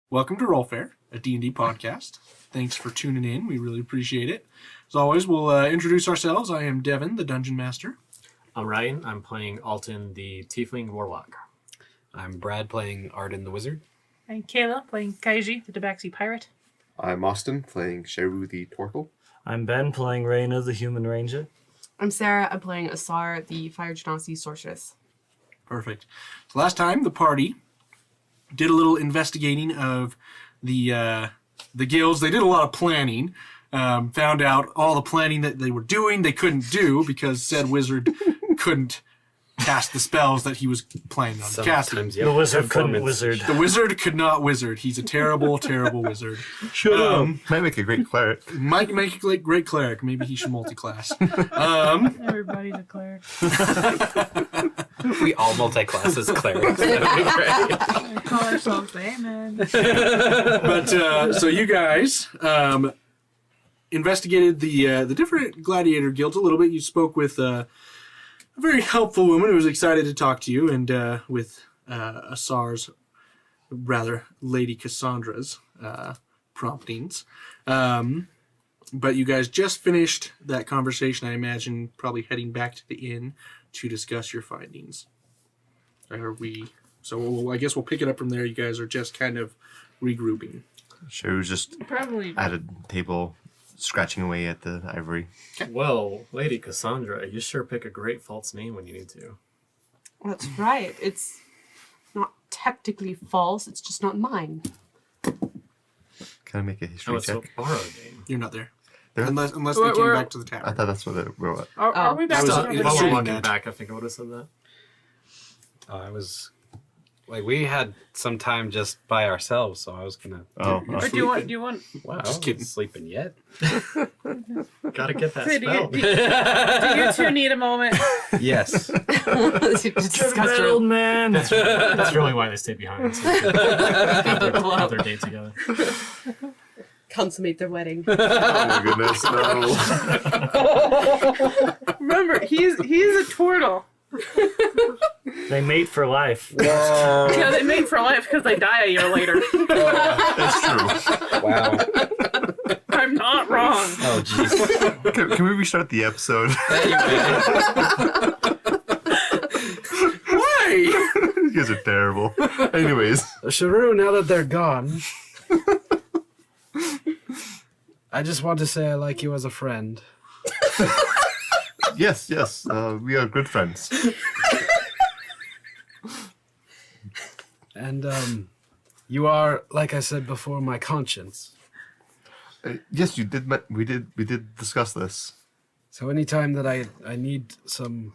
Welcome to Rollfair, a D&D podcast. Thanks for tuning in. We really appreciate it. As always, we'll introduce ourselves. I am Devin, the Dungeon Master. I'm Ryan. I'm playing Alton, the Tiefling Warlock. I'm Brad, playing Arden, the Wizard. I'm Kayla, playing Kaiji, the Tabaxi Pirate. I'm Austin, playing Sheru, the Torkel. I'm Ben, playing Raina, the Human Ranger. I'm Sarah. I'm playing Asar, the Fire Genasi Sorceress. Perfect. So last time, the party did a little investigating of the guilds. They did a lot of planning. Found out all the planning that they were doing they couldn't do because said wizard couldn't cast the spells that he was planning on casting. The wizard couldn't wizard. The wizard could not wizard. He's a terrible, terrible wizard. Shut up. Might make a great cleric. Might make a great cleric. Maybe he should multi-class. Everybody's a cleric. We all multi-class as clerics. That'd be great. We call ourselves the Amen. But so you guys investigated the different gladiator guilds a little bit. You spoke with a very helpful woman who was excited to talk to you, and with Asar's, rather, Lady Cassandra's promptings. But you guys just finished that conversation, I imagine, probably heading back to the inn to discuss your findings. So I guess we'll pick it up from there. You guys are just kind of regrouping. Sheru's just Probably. at a table, scratching away at the ivory. Well, Lady Cassandra, you sure pick a great false name when you need to. That's right. It's not technically false. It's just not mine. Can I make a history It's a check? borrowed name. You're not there. There? Unless they came We're- back to the I tavern. thought that's what it was. Are we back was- to it the was While shooting we're walking that. back, I think I would have said that. I was we had some time just by ourselves, so I was gonna. Oh, Or do you want? Wow, Just kidding. Sleeping yet? Gotta get that Do spell. you two need a moment? Yes. Discuss Old man. That's really why they stay behind. So they can have their day together. consummate their wedding. oh my goodness, no. Remember, he's a turtle. They mate for life. Yeah, they mate for life because they die a year later. That's true. Wow. I'm not wrong. Oh, jeez. Can we restart the episode? Why? You guys are terrible. Anyways, Sheru, now that they're gone, I just want to say I like you as a friend. yes, we are good friends. And you are, like I said before, my conscience. Yes, you did. We did discuss this. So anytime that I need some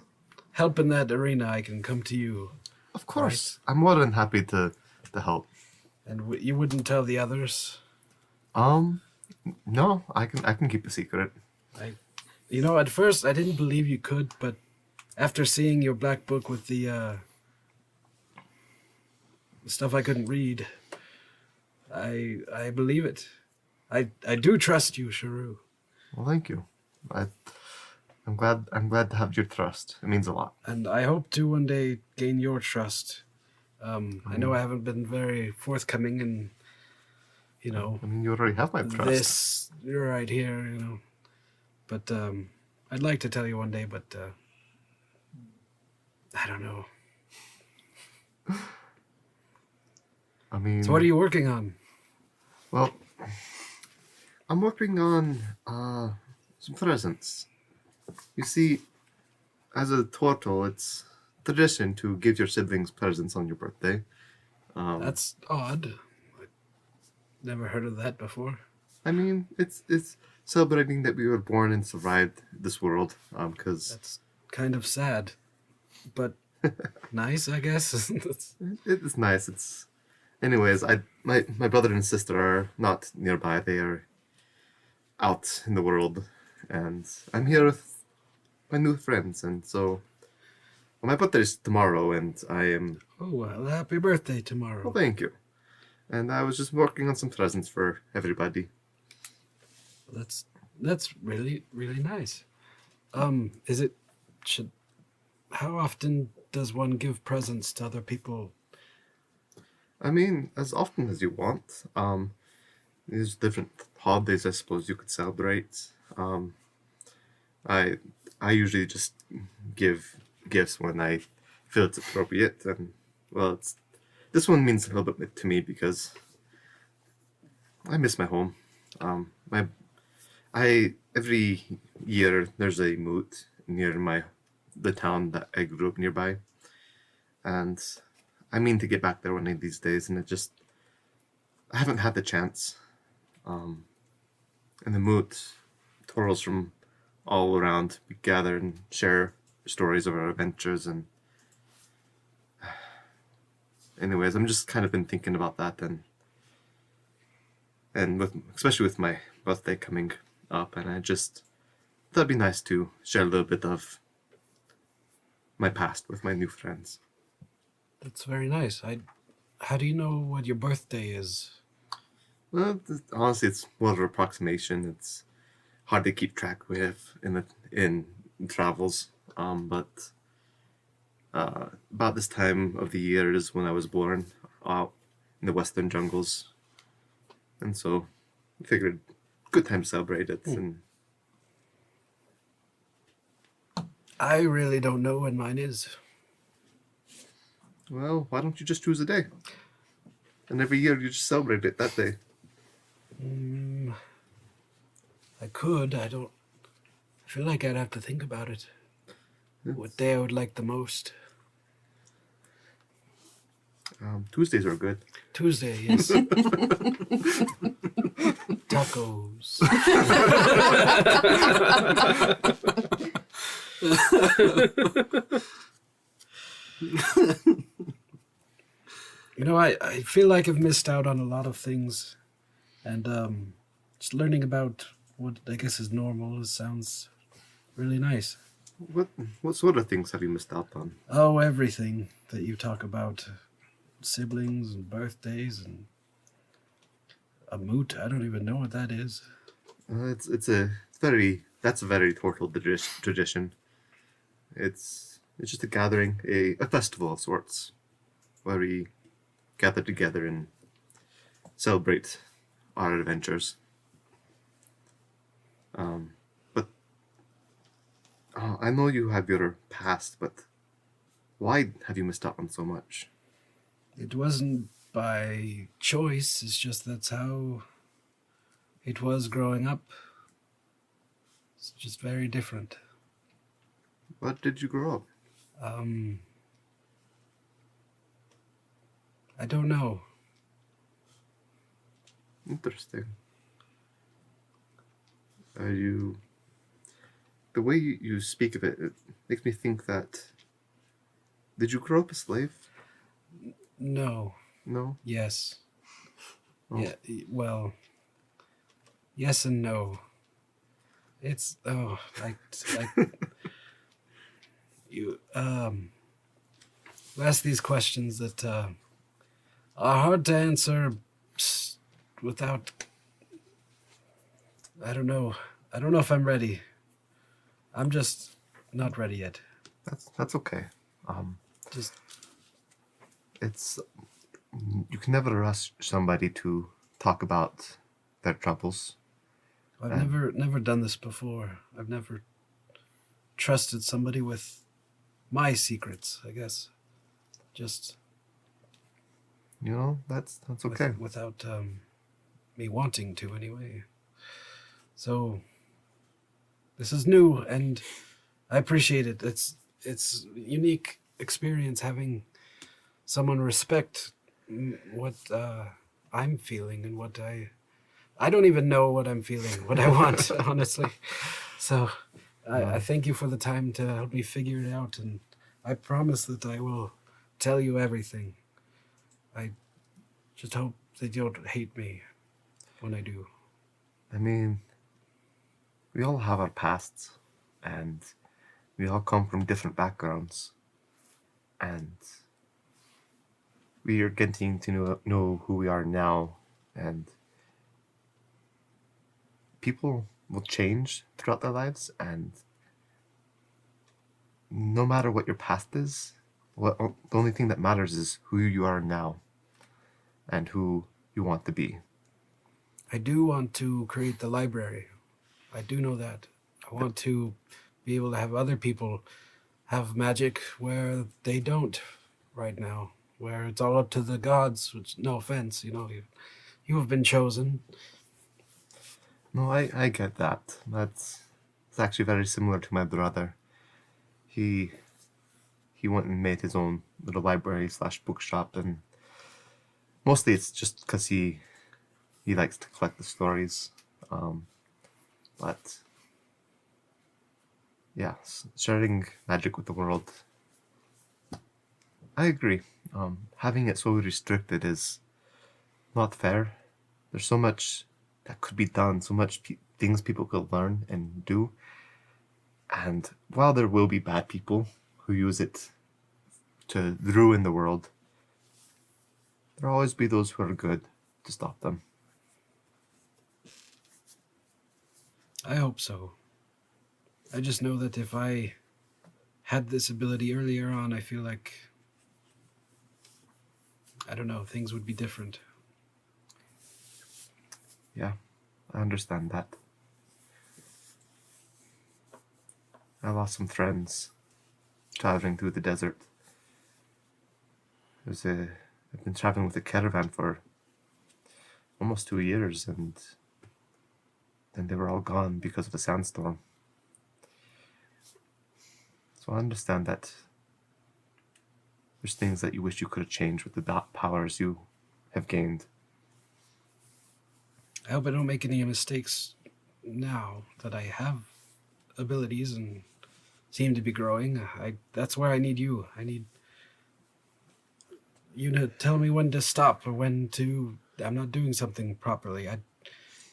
help in that arena, I can come to you. Of course, I'm more than happy to help. And you wouldn't tell the others? No, I can keep a secret. You know, at first I didn't believe you could, but after seeing your black book with the stuff I couldn't read, I believe it. I do trust you, Sheru. Well, thank you. I'm glad to have your trust. It means a lot. And I hope to one day gain your trust. I know I haven't been very forthcoming in, you know, I mean, you already have my trust. this, you're right here, you know. But I'd like to tell you one day, but I don't know. I mean, So what are you working on? Well, I'm working on some presents. You see, as a turtle, it's tradition to give your siblings presents on your birthday. That's odd. I never heard of that before. I mean, it's celebrating that we were born and survived this world. Because That's kind of sad, but nice, I guess. it's nice. Anyways, my brother and sister are not nearby. They are out in the world, and I'm here with my new friends. And so, my birthday is tomorrow, and I am. Oh, well, happy birthday tomorrow. Well, thank you. And I was just working on some presents for everybody. That's really, really nice. How often does one give presents to other people I mean, as often as you want. There's different holidays I suppose you could celebrate. I I usually just give gifts when I feel it's appropriate, and well, it's this one means a little bit to me because I miss my home. My I every year there's a moot near the town that I grew up nearby, and I mean to get back there one of these days, and I haven't had the chance. And the moot twirls from all around. We gather and share stories of our adventures, and anyways, I'm just kind of been thinking about that, and especially with my birthday coming up, and that'd be nice to share a little bit of my past with my new friends. That's very nice. How do you know what your birthday is? Well, honestly, it's more of an approximation. It's hard to keep track with in travels. But about this time of the year is when I was born, out in the western jungles, and so I figured good time to celebrate it. And I really don't know when mine is. well, why don't you just choose a day? And every year you just celebrate it that day. I could. I feel like I'd have to think about it. What day I would like the most. Tuesdays are good. Tuesday, yes. Tacos. I feel like I've missed out on a lot of things. And just learning about what I guess is normal sounds really nice. What sort of things have you missed out on? Oh, everything that you talk about. Siblings and birthdays and a moot. I don't even know what that is. That's a very Tortle tradition. It's just a gathering, a festival of sorts, where we gather together and celebrate our adventures. But I know you have your past, but why have you missed out on so much? It wasn't by choice. It's just that's how it was growing up. It's just very different. What did you grow up? I don't know. Interesting. The way you speak of it, it makes me think that. Did you grow up a slave? No. No? Yes. Oh. Yeah. Well. Yes and no. It's like you ask these questions that are hard to answer without. I don't know. I don't know if I'm ready. I'm just not ready yet. That's okay. Just It's you can never rush somebody to talk about their troubles. I've never done this before. I've never trusted somebody with my secrets, I guess. Just That's okay. without me wanting to anyway. So this is new and I appreciate it. It's unique experience having someone respect what I'm feeling and what I don't even know what I'm feeling, what I want, honestly. So I thank you for the time to help me figure it out, and I promise that I will tell you everything. I just hope that you don't hate me when I do. I mean, we all have our pasts, and we all come from different backgrounds, and we are getting to know who we are now, and people will change throughout their lives, and no matter what your past is, the only thing that matters is who you are now. and who you want to be. I do want to create the library. I do know that. I want to be able to have other people have magic where they don't right now, where it's all up to the gods, which, no offense, you have been chosen. No, I get that. It's actually very similar to my brother. He went and made his own little library / bookshop, and mostly it's just because he likes to collect the stories. But yeah, sharing magic with the world, I agree. Having it so restricted is not fair. There's so much that could be done, so much things people could learn and do. And while there will be bad people who use it to ruin the world, there'll always be those who are good to stop them. I hope so. I just know that if I had this ability earlier on, I feel like, I don't know, things would be different. Yeah, I understand that. I lost some friends traveling through the desert. I've been traveling with a caravan for almost 2 years, and then they were all gone because of a sandstorm. So I understand that there's things that you wish you could have changed with the powers you have gained. I hope I don't make any mistakes now that I have abilities and seem to be growing. That's where I need you. I need you to tell me when to stop or when to... I'm not doing something properly. I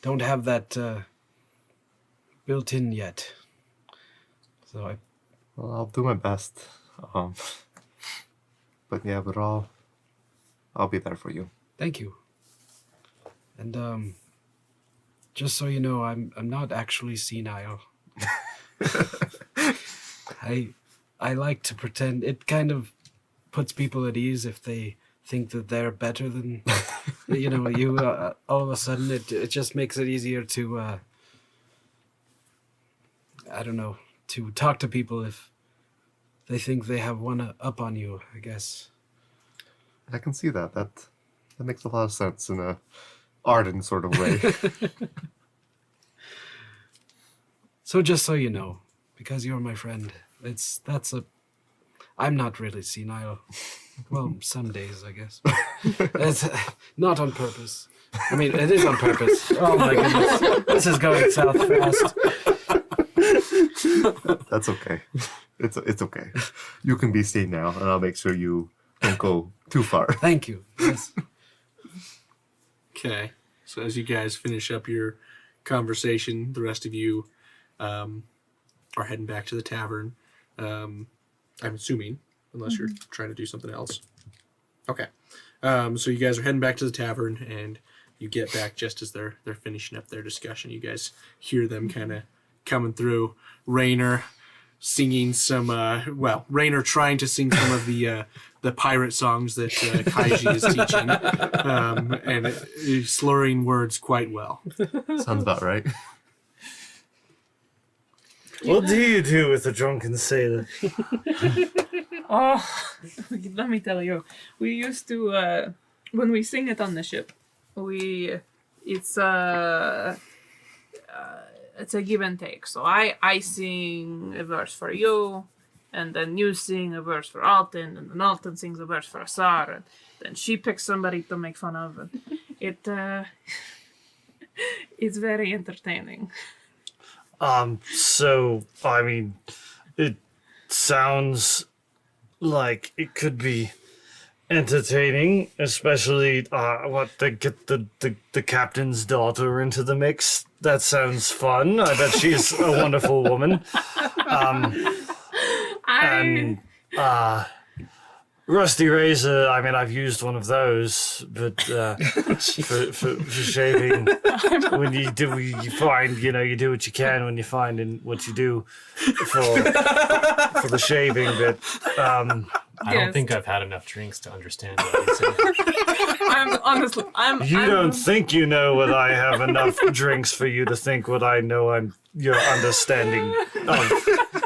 don't have that built in yet. So Well, I'll do my best. But yeah, I'll be there for you. Thank you. And just so you know, I'm not actually senile. I like to pretend. It kind of puts people at ease if they think that they're better than you. All of a sudden, it just makes it easier to I don't know, to talk to people if they think they have one up on you, I guess. I can see that. That makes a lot of sense in a Arden sort of way. So just so you know, because you're my friend, I'm not really senile. Well, some days, I guess. It's not on purpose. I mean, it is on purpose. Oh my goodness. This is going south fast. That's okay. It's okay. You can be seen now, and I'll make sure you don't go too far. Thank you. Yes. Okay. So as you guys finish up your conversation, the rest of you are heading back to the tavern. I'm assuming, unless you're trying to do something else. Okay. So you guys are heading back to the tavern, and you get back just as they're finishing up their discussion. You guys hear them kind of coming through. Rainer singing some, Rainer trying to sing some of the pirate songs that Kaiji is teaching, and slurring words quite well. Sounds about right. What do you do with a drunken sailor? Oh, let me tell you. We used to, when we sing it on the ship, it's a give and take. So I sing a verse for you, and then you sing a verse for Alden, and then Alden sings a verse for Asar, and then she picks somebody to make fun of. And it's very entertaining. So, I mean, it sounds like it could be entertaining, especially to get the captain's daughter into the mix. That sounds fun. I bet she's a wonderful woman. And Rusty Razor, I mean, I've used one of those, but for shaving, when you find, you do what you can when you find and what you do for the shaving, but I don't Yes. think I've had enough drinks to understand what he's saying. You don't think you know what I have enough drinks for you to think what I know. Your understanding of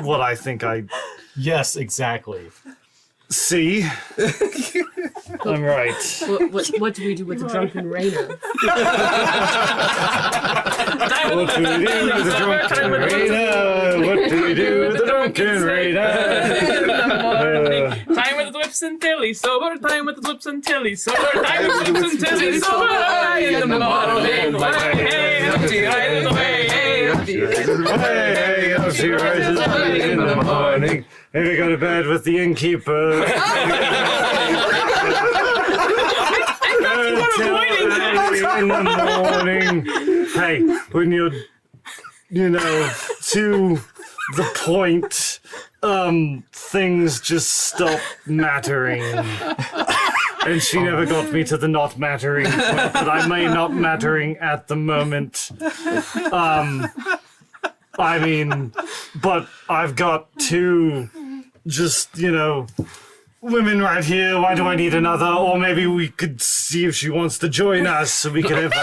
what I think I Yes, exactly. see. I'm right. What do we do with the Drunken Rainer? What do we do with the Drunken Rainer? What do we do with the Drunken Rainer? Time with the whips and tilly, sober. Time with the whips and tilly, sober. Time with the whips and tilly, sober. In the morning, hey, empty, right away, hey, empty. Hey, up she rises early in the morning. Maybe go to bed with the innkeeper. In the morning. Hey, when you're, to the point, things just stop mattering. And she never got me to the not mattering point, but I may not mattering at the moment. But I've got two, women right here. Why do I need another? Or maybe we could see if she wants to join us so we could have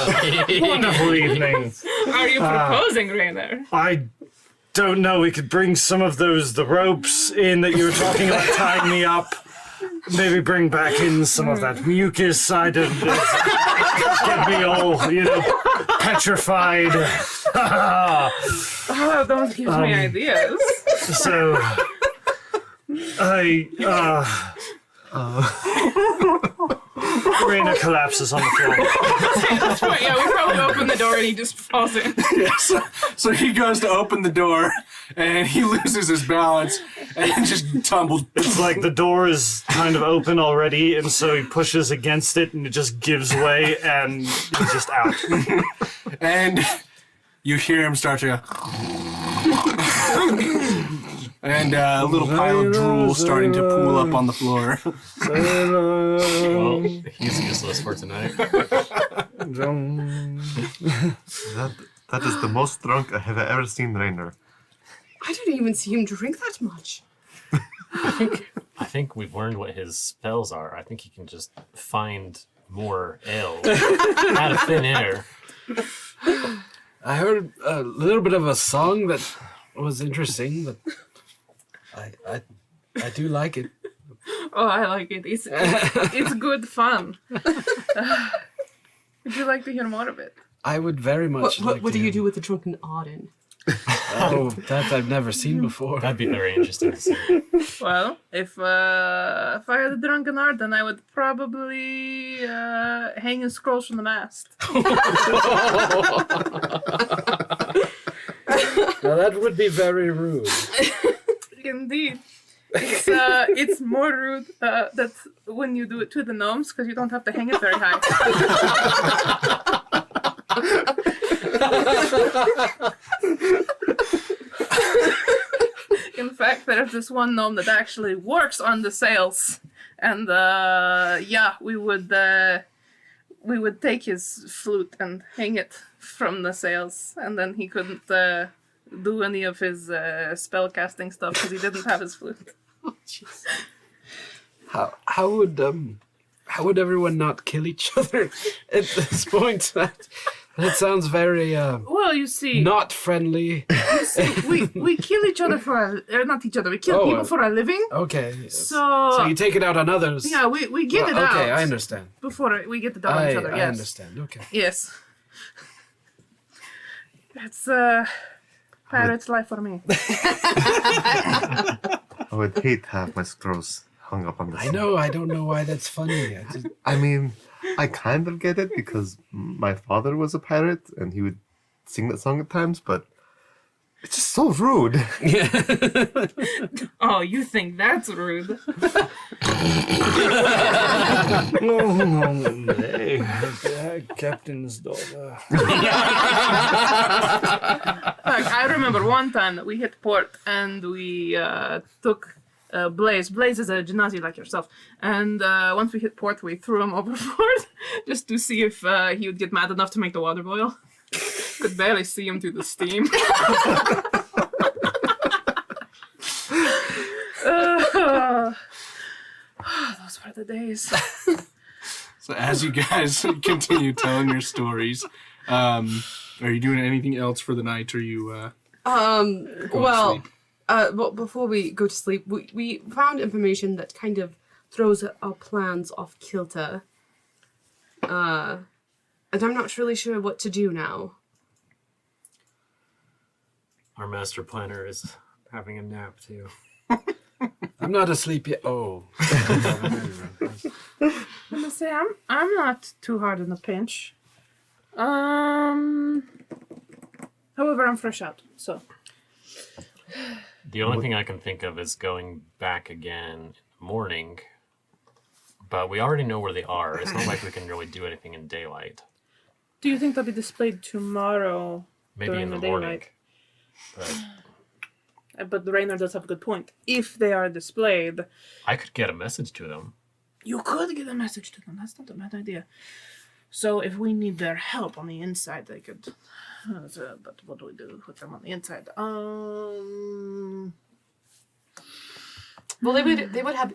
a wonderful evening. Are you proposing, Rainer? I don't know. We could bring some of the ropes in that you were talking about tying me up. Maybe bring back in some of that mucus I did. Get me all, petrified. Oh, don't give me ideas. So, Raina collapses on the floor. At this point, yeah, we probably open the door and he just falls in. Yes. So he goes to open the door, and he loses his balance, and just tumbles. It's like the door is kind of open already, and so he pushes against it, and it just gives way, and he's just out. And you hear him start to go. And a little pile of drool starting to pool up on the floor. Well, he's useless for tonight. That is the most drunk I have ever seen Rainer. I didn't even see him drink that much. I think we've learned what his spells are. I think he can just find more ale out of thin air. I heard a little bit of a song that was interesting, but I do like it. Oh, I like it. It's good fun. Would you like to hear more of it? I would very much like What to do you hear. do with the Drunken Arden? Oh, that I've never seen before. That'd be very interesting to see. Well, if I had a Drunken Arden, I would probably hang his scrolls from the mast. Now that would be very rude. Indeed. It's more rude that when you do it to the gnomes, because you don't have to hang it very high. In fact, there's this one gnome that actually works on the sails, and we would take his flute and hang it from the sails, and then he couldn't do any of his spell casting stuff because he didn't have his flute. Oh, jeez. How would everyone not kill each other at this point? That sounds very Well, you see, not friendly. we kill each other not each other. We kill people for a living. Okay. So you take it out on others. yeah, we get it out. Okay, I understand. Before we get it out on each other. I Yes. understand. Okay. Yes. It's pirate's life for me. I would hate to have my scrolls hung up on this. I know. I don't know why that's funny. I mean, I kind of get it because my father was a pirate and he would sing that song at times, but it's just so rude. Oh, you think that's rude? Hey, captain's daughter. I remember one time that we hit port and we took Blaze. Blaze is a genasi like yourself. And once we hit port, we threw him overboard just to see if he would get mad enough to make the water boil. Could barely see him through the steam. are the days. So as you guys continue telling your stories, are you doing anything else for the night? Or you? Well, before we go to sleep, we found information that kind of throws our plans off kilter. And I'm not really sure what to do now. Our master planner is having a nap too. I'm not asleep yet. Oh. I'm gonna say I'm not too hard in the pinch. However, I'm fresh out, so. The only thing I can think of is going back again in the morning, but we already know where they are. It's not like we can really do anything in daylight. Do you think they'll be displayed tomorrow? Maybe during in the the morning. But But Rainer does have a good point. If they are displayed, I could get a message to them. you could get a message to them. That's not a bad idea. So if we need their help on the inside, they could. But what do we do with them on the inside? Well, they would have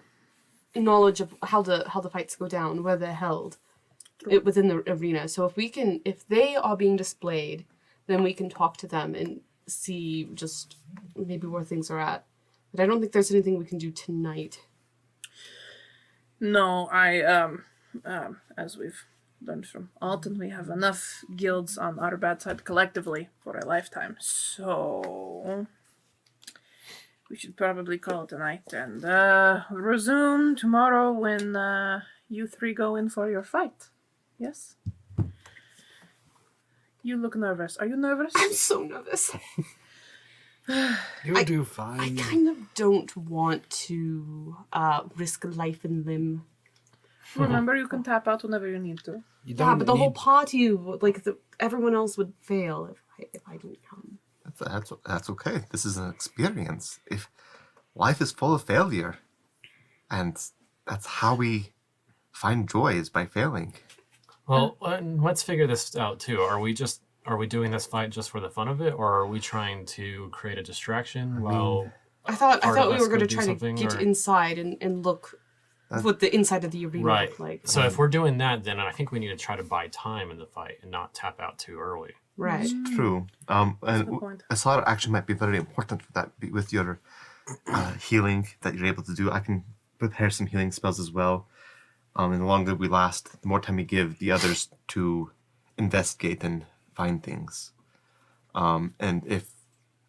knowledge of how the fights go down, where they're held, within the arena. So if they are being displayed, then we can talk to them and see just maybe where things are at. But I don't think there's anything we can do tonight. No, as we've learned from Alton, we have enough guilds on our bad side collectively for a lifetime. So we should probably call it a night and resume tomorrow when you three go in for your fight. Yes? You look nervous. Are you nervous? I'm so nervous. You'll do I fine. kind of don't want to risk life and limb. Remember, you can tap out whenever you need to. You Yeah, but the whole party, everyone else would fail if I didn't come. That's okay. This is an experience. If life is full of failure, and that's how we find joy is by failing. Well, let's figure this out too. Are we doing this fight just for the fun of it, or are we trying to create a distraction while I thought part of we us were going go to do try to something, get or- inside and look what the inside of the arena right? looked like. So if we're doing that, then I think we need to try to buy time in the fight and not tap out too early. Right. True. a And good point. a slaughter actually might be very important for that. With your healing that you're able to do, I can prepare some healing spells as well. And the longer we last, the more time we give the others to investigate and find things. And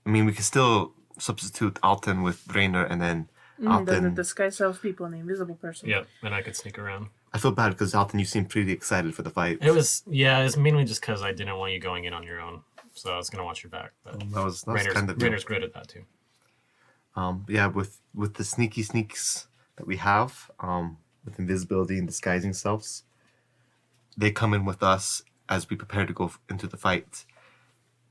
we can still substitute Alton with Rainer, and then The Alton. disguise self people and the invisible person. Yep, and I could sneak around. I feel bad because Alton, you seem pretty excited for the fight. It's mainly just because I didn't want you going in on your own, so I was gonna watch your back. But That was kind of Rainer's great at that too. yeah, with the sneaky sneaks that we have, with invisibility and disguising selves, they come in with us as we prepare to go into the fight,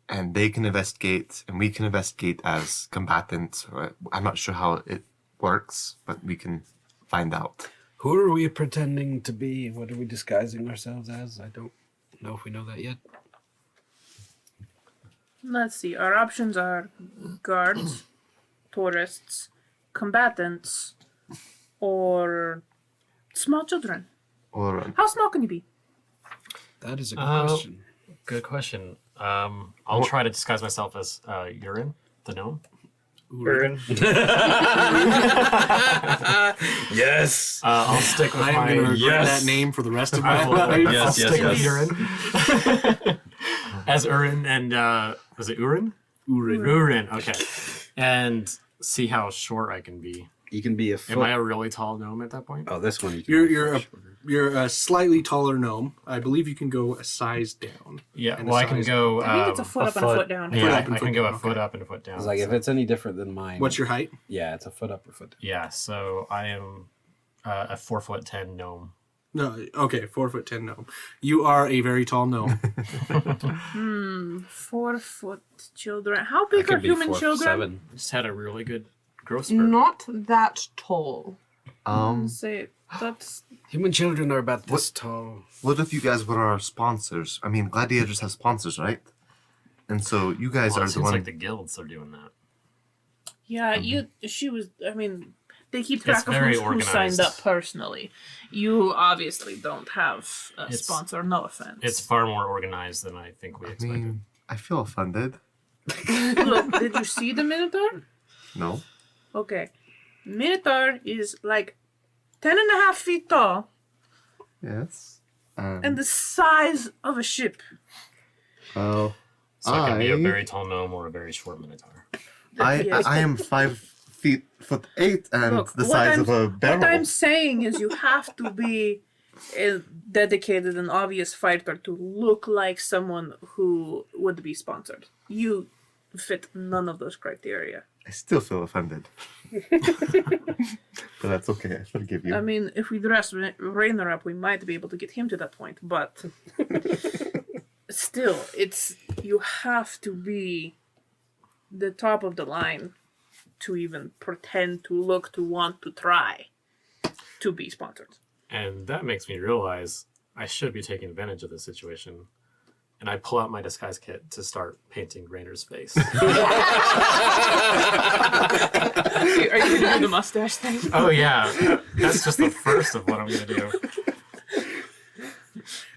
and they can investigate, and we can investigate as combatants. I'm not sure how it works, but we can find out. Who are we pretending to be? What are we disguising ourselves as? I don't know if we know that yet. Let's see. Our options are guards, tourists, combatants, or small children. Or How small can you be? That is a good question. Good question. I'll try to disguise myself as Urine, the gnome. Urine. Yes. I'll stick with I am my. going to regret yes. that name for the rest of my I will, life. I'll Yes, stick with yes. Urine. As Urin, and was it Urin? Urin. Urin. Okay. And see how short I can be. You can be a foot. Am I a really tall gnome at that point? Oh, this one. You can You're a slightly taller gnome. I believe you can go a size down. Yeah. And well, a I can size- go. I think it's a foot up and a foot down. Yeah, Foot up I and can foot go down, a foot okay. up and a foot down. It's like if it's any different than mine. What's your height? Yeah, it's a foot up or foot down. Yeah. So I am a 4'10" gnome. No, okay, 4'10" gnome. You are a very tall gnome. 4 foot children. How I big are could be human 4'7". Just had a really good growth spurt. Not that tall. Say that's Human children are about this tall. what if you guys were our sponsors? I mean, gladiators have sponsors, right? And so you guys Well, are it the seems one. like the guilds are doing that. yeah. She was. I mean, They keep track It's of very who signed organized. up personally. You obviously don't have a It's- sponsor, no offense. It's far more organized than I think we I expected. mean, I feel offended. Look, did you see the Minotaur? No. Okay. Minotaur is like 10.5 feet tall Yes. and the size of a ship. Well, So it can be a very tall gnome or a very short minotaur. Yes. I am 5'8" and Look, the what size I'm- of a barrel. What I'm saying is you have to be a dedicated and obvious fighter to look like someone who would be sponsored. You fit none of those criteria. I still feel offended. But that's okay. I forgive you. I mean, if we dress Rainer up, we might be able to get him to that point, but still, you have to be the top of the line to even pretend to look, to want to try to be sponsored. And that makes me realize I should be taking advantage of this situation. And I pull out my disguise kit to start painting Rainer's face. Are you going to do the mustache thing? Oh yeah, that's just the first of what I'm gonna do.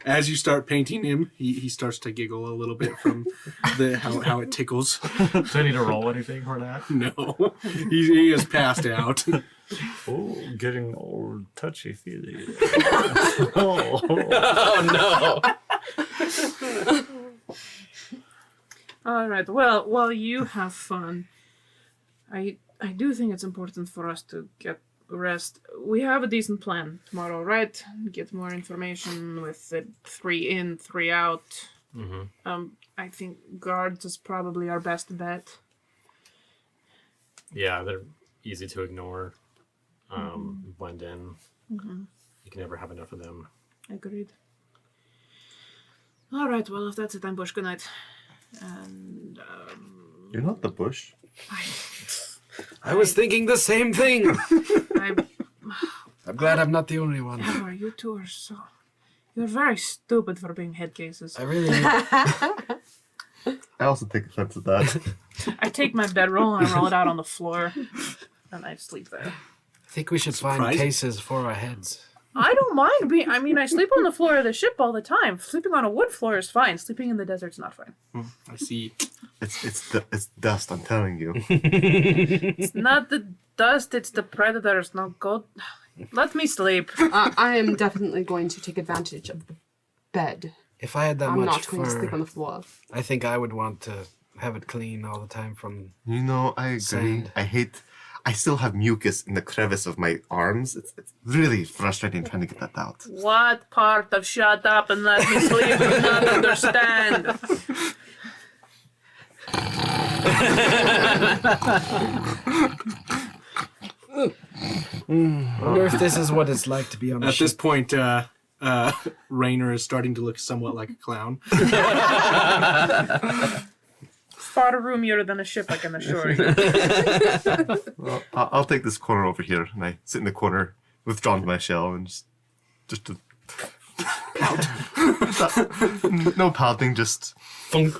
As you start painting him, he starts to giggle a little bit from how it tickles. Do I need to roll anything for that? No, he has passed out. Oh, getting all touchy feely. Oh no! All right. Well, while you have fun, I do think it's important for us to get rest. We have a decent plan tomorrow, right? Get more information with the 3 in, 3 out. Mm-hmm. I think guards is probably our best bet. Yeah, they're easy to ignore. Blend in. You can never have enough of them. Agreed. All right. Well, if that's it, I'm Bush. Good night. And You're not the bush. I was thinking the same thing. I'm. I'm glad I'm not the only one. Ever, you two are so. You're very stupid for being head cases. I really. I also take offense at that. I take my bedroll and I roll it out on the floor, and I sleep there. I think we should find Surprising. cases for our heads. I don't mind being. I mean, I sleep on the floor of the ship all the time. Sleeping on a wood floor is fine. Sleeping in the desert's not fine. I see. It's dust. I'm telling you. It's not the dust. It's the predators. No, go. Let me sleep. I am definitely going to take advantage of the bed. If I had that I'm much not going to sleep on fur, the floor. I think I would want to have it clean all the time from. You know, I agree. Sand. I still have mucus in the crevice of my arms. It's really frustrating trying to get that out. What part of shut up and let me sleep do you not understand? I wonder if this is what it's like to be on a At this ship. point, Rainer is starting to look somewhat like a clown. Far roomier than a ship, I can assure you. Well, I'll take this corner over here, and I sit in the corner, withdrawn to my shell, and just to pout. No pouting, just Funk.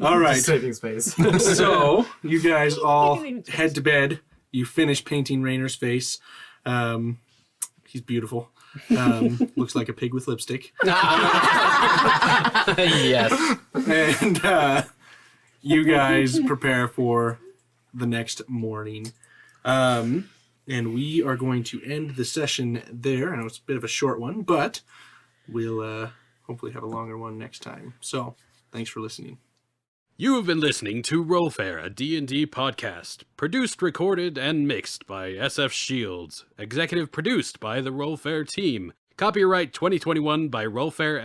All right. Saving space. So you guys all head to bed. You finish painting Rainer's face. He's beautiful. Looks like a pig with lipstick. Yes. And you guys prepare for the next morning. And we are going to end the session there. I know it's a bit of a short one, but we'll hopefully have a longer one next time. So thanks for listening. You have been listening to Rollfair, a D&D podcast. Produced, recorded, and mixed by SF Shields. Executive produced by the Rollfair team. Copyright 2021 by Rollfair